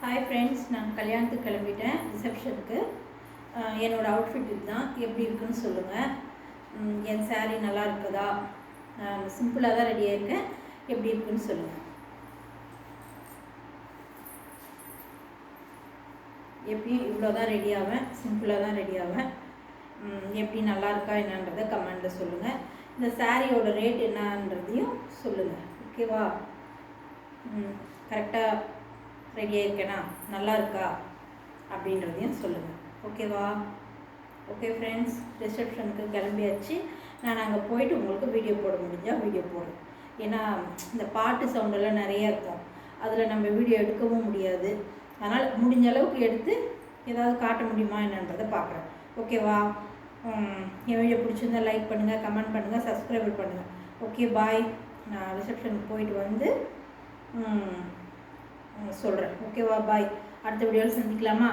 Hi friends, நான் கல்யாணத்துக்கு கிளம்பிட்டேன். ரிசப்ஷனுக்கு என்னோடய அவுட்ஃபிட் இதுதான். எப்படி இருக்குன்னு சொல்லுங்கள். என் சாரீ நல்லா இருக்குதா? சிம்பிளாக தான் ரெடியாக இருக்கேன். எப்படி இருக்குன்னு சொல்லுங்கள். எப்பயும் இவ்வளோ தான் ரெடி ஆவேன், சிம்பிளாக தான் ரெடி ஆவேன். எப்படி நல்லா இருக்கா என்னன்றதை கமெண்டில் சொல்லுங்கள். இந்த சாரியோட ரேட் என்னன்றதையும் சொல்லுங்கள். ஓகேவா? கரெக்டாக ரெடியாக இருக்கேனா, நல்லா இருக்கா அப்படின்றதையும் சொல்லுங்கள். ஓகேவா? ஓகே ஃப்ரெண்ட்ஸ், ரிசப்ஷனுக்கு கிளம்பியாச்சு. நான் அங்கே போயிட்டு உங்களுக்கு வீடியோ போட முடிஞ்சால் வீடியோ போடுறேன். ஏன்னா இந்த பாட்டு சவுண்டெல்லாம் நிறையா இருக்கும், அதில் நம்ம வீடியோ எடுக்கவும் முடியாது. அதனால் முடிஞ்ச அளவுக்கு எடுத்து ஏதாவது காட்ட முடியுமா என்னன்றதை பார்க்குறேன். ஓகேவா? என் வீடியோ பிடிச்சிருந்தால் லைக் பண்ணுங்கள், கமெண்ட் பண்ணுங்கள், சப்ஸ்கிரைப் பண்ணுங்கள். ஓகே, பாய். நான் ரிசப்ஷனுக்கு போயிட்டு வந்து சொல்கிறேன். ஓகேவா? பாய். அடுத்த வீடியோவில் சந்திக்கலாமா?